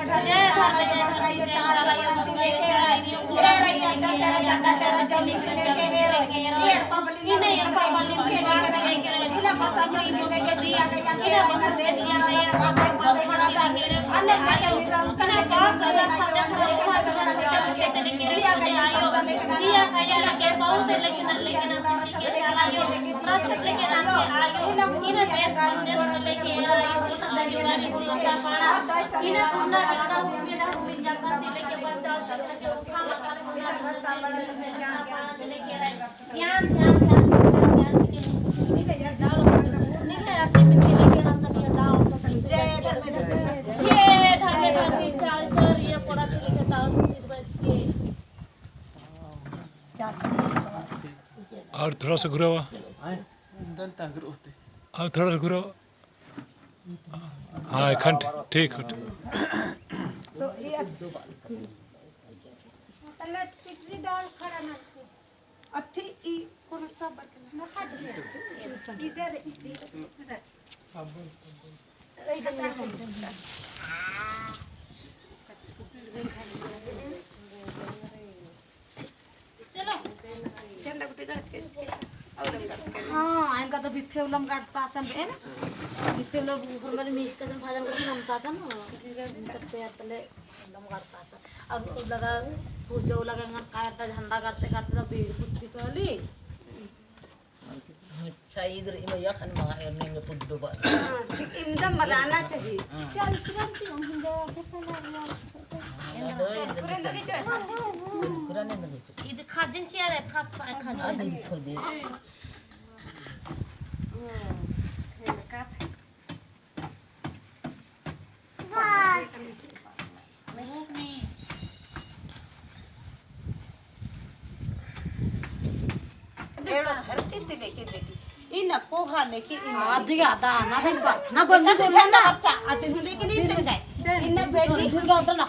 धरती चारा जो बकाई चार बंदी लेके है हे रही अंदर तेरा जगह तेरा जमीन लेके हे रही ये पबली ने के लेके इना पसंद लेके दिया गया तेरा इना देश में देश लेके राजा अन्य लेके निरंतर लेके दिया गया लेके दिया गया के बहुत लेकिन और थोड़ा सा घुरावा और थोड़ा सा घुरावा। हाँ खंड ठीक है। तो ये दाल खड़ा ना अथी ई कोन सब ना खा दे इधर सब हाँ इनका तो बिफेवलम काटता चल है ना बिफेवलम ऊपर वाले मीट का जन भाजन को नमता चल करते हैं पहले लम काटता चल अब तो लगा पूजो लगा काटता झंडा काटते काटते तो बीज पुत्ती काली अच्छा इधर ये खन मा है नेंग पुड्डो बा एकदम मलाना चाहिए चल तुरंत हम कैसा लग ಇದು ಖಾಜಿನ್ ಚಿಯಾರ ಖಾಸ್ ಖಾಜಿನ್ खोदे धरती लेके बेटी इन कोहा लेके ಆದಿ ಅದ ನಾನೇ ना बोल झंडा बच्चा आते हूं लेकिन इन गए इन बेटी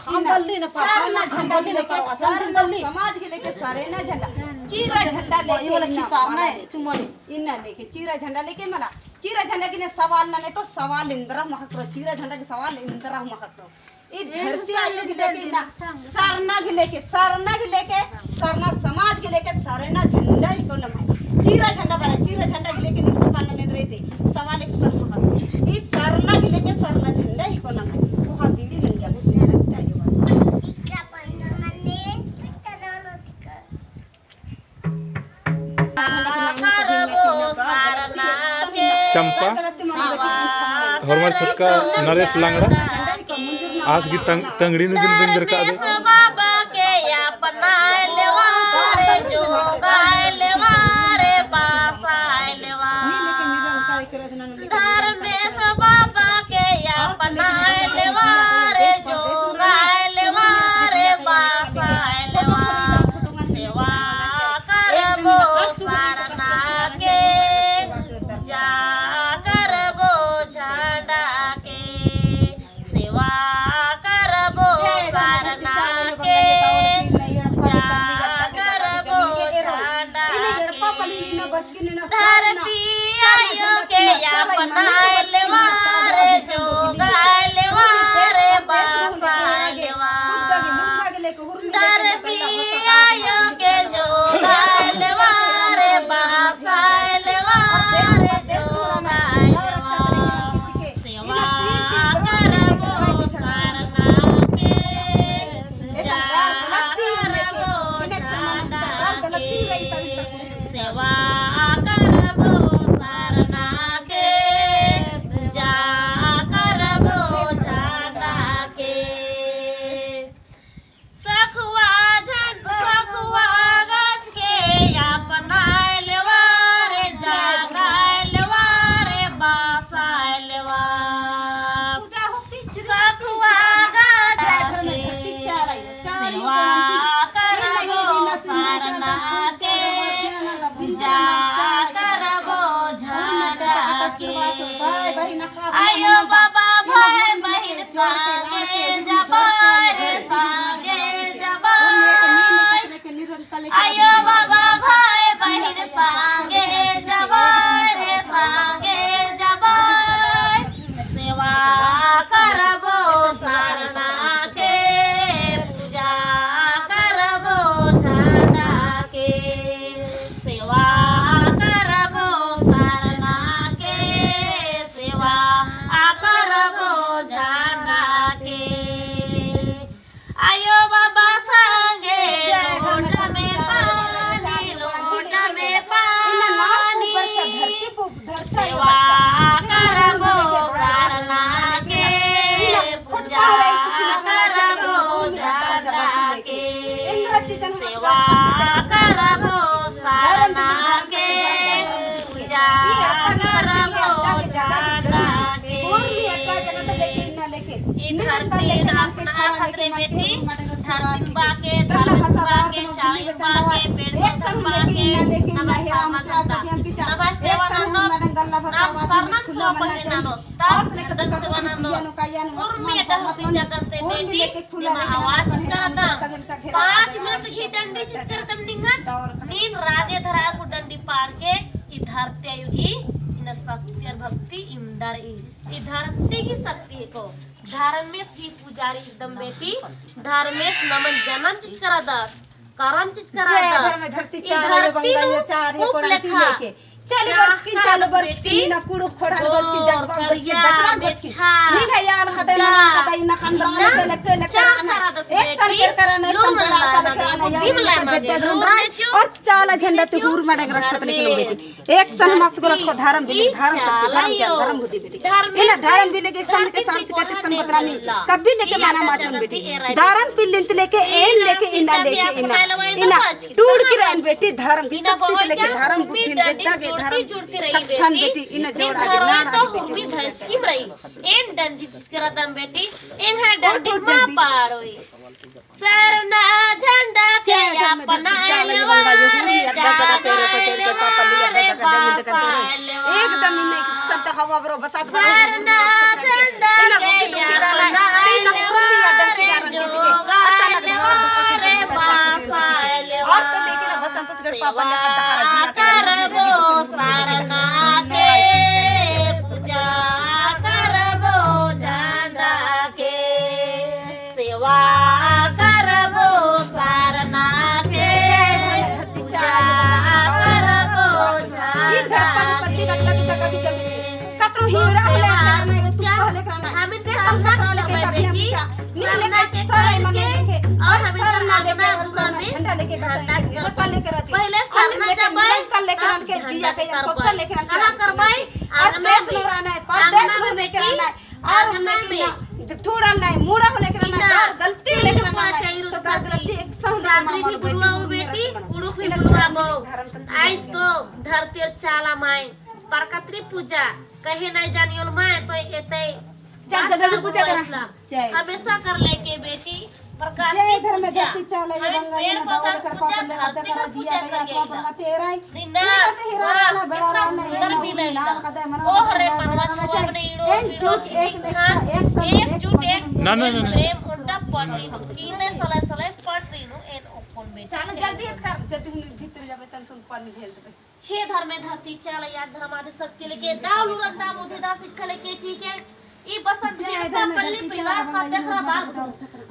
हम बल्ली ना सर ना झंडा के लेके सर ना समाज के लेके सारे ना झंडा चीरा झंडा लेके ये वाला किसार ना चुमली इन लेके चीरा झंडा लेके मला चीरा झंडा के सवाल ना नहीं तो सवाल इंद्रा महकरो चीरा झंडा के सवाल इंद्रा महकरो ई धरती आयोग के लेके ना सरना के लेके सरना समाज के लेके सरना झंडा ही को ना चीरा झंडा वाला चीरा झंडा के लेके निम्स पाने में रहते सवाल एक सर महक ई सरना के लेके सरना झंडा ही को ना वो हा बीवी बन जाबो लगता है इका पंदने चंपा और हमारे छोटका नरेश लांगड़ा आज की तंगड़ी ने दिन बिंजर का दे ಬಾಬಾ के अपना लेवा रे जो गायलेवा रे बासायलेवा धर्मेश बाबा के अपना लेवा रे जो गायलेवा रे बासायलेवा सेवा करबो सरना के जा करबो झंडा के सेवा करबो सरना के जा करबो झंडा के धरती आयो के अपना लेवा रे जो गायलेवा रे बासायलेवा धरती आयो के जो गायलेवा रे बासायलेवा रे जो गायलेवा सेवा करबो सरना के जा करबो झंडा के सेवा करबो सरना के जा करबो झंडा के सखुआ गाछ के अपना लेवा रे जा गायलेवा रे बासायलेवा सखुआ गाछ के सेवा करबो सरना के जा करबो झंडा के आयो बाबा भाई बहिन संगे जबा रे संगे जबा आयो बाबा भाई बहिन संगे जबा रे संगे जबा सेवा करबो सरना सेवा करबो सारना के पूजा करबो जाना के ई धरती अपना खतरे बेटी धरती बाके धरती बाके चाई बाके पेड़ बाके नमस्कार मजंदा नमस्कार नाम सरनक सोपने नानो ताप दसवननो उर्मी डह पिचा करते बेटी निमा आवाज करता 5 मिनट ही डंडी चिच करतम डिंगन नीन राधे धरा को डंडी पाड़ के ई धरती आयुगी इन शक्ति और भक्ति इमदार ई धरती की शक्ति को धर्मेश की पुजारी एकदम बेटी धर्मेश नमन जनम चिच करा दस करम चिच करा दस धरती चार बंगाल चार ये कोड़ा लेके चलो बर्फ की ना कुड़ो खोड़ा बर्फ की जगह बच्चा बच की नहीं है यार खदे ना खदे ना खंदरा ले लगते करना एक साल कर करना एक साल कराना यार बच्चा रुंदरा और चाला झंडा तो हुर मडंग रक्षत लेके लो बेटी एक साल मास को रखो धर्म बिली धर्म शक्ति धर्म क्या धर्म बुद्धि बेटी इन धर्म बिली के सामने के साथ के संग बतरानी कभी लेके माना माचन बेटी धर्म पिलिंत लेके एन लेके इना इना टूट की रहन बेटी धर्म की शक्ति लेके धर्म बुद्धि विद्या के धर्म जुड़ती रही बेटी इन जोड़ा के नाड़ तो हुमी धंच की रही एन डंजी करतम बेटी इन है डंडी मा पाड़ोई सरना झंडा के अपना एकदम इन सत्य हवा बरो बसात सरना झंडा के अपना और तो लेके ना बसंत से पापा ने दहारा जिया करबो सारना के पूजा करबो झंडा के सेवा करबो सारना के पूजा करबो झंडा पट्टी लगता की जगह भी जमी कतरो हीरा ले करना ये तू पहले करना हमें से सब कतरा लेके सब हम पूछा नहीं लेके सराय मने लेके और सरना लेके और सरना झंडा लेके बस कल लेके रहती पहले सरना जब कल लेके रन के जिया के कल लेके रन कहां करबाई और देश में रहना है परदेश में लेके रहना है और हमें थोड़ा नहीं मुड़ा हो लेके रहना है और गलती लेके रहना है तो गलती एक सौ सागरी बुलवा बेटी उड़ुख भी बुलवा बो आज तो धरती चाला माई परकत्री पूजा कहे नहीं जानियोल माई तो एते चल जल्दी पूजा करा जय हमेशा कर लेके बेटी प्रकार जय की धर्म पूजा शक्ति चाले बंगाली ना दावल कर पापन ले हद करा जिया गया पापन मते एराई से हिराना ना बड़ा राना ये ना खदे मन ओ हरे मनवा छोबने इड़ो एक ना प्रेम उंडा पटरी कीने सले सले पटरी नु एन ओपन में चल जल्दी कर जल्दी भीतर जाबे तन सुन पानी भेल देबे छे धर्म में धरती चाल याद धर्म आदि शक्ति लेके दाउलु रंदा बुद्धिदा शिक्षा लेके ठीक है ई बसंत के पल्ली परिवार खाते खरा बाल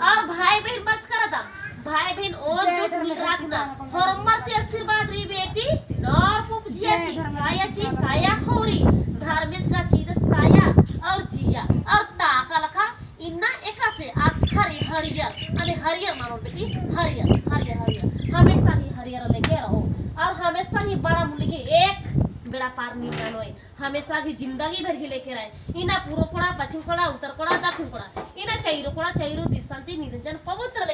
और भाई बहन बच करा था भाई बहन और जुट मिल रखना हरमर के आशीर्वाद री बेटी नौर पुप जिया ची काया खोरी धर्मेश का चीज काया और जिया और ताका लखा इन्ना एका से आखरी हरियर अरे हरियर मानो बेटी हरियर हमेशा ही हरियर लेके रहो और हमेशा ही बड़ा मूल्य के एक बेड़ा पार नहीं मानोय हमेशा की जिंदगी भर के लेके रहे इना पूर्व कोड़ा पश्चिम कोड़ा उत्तर कोड़ा दक्षिण कोड़ा इना चैरो कोड़ा चैरो दिशांति निरंजन पवित्र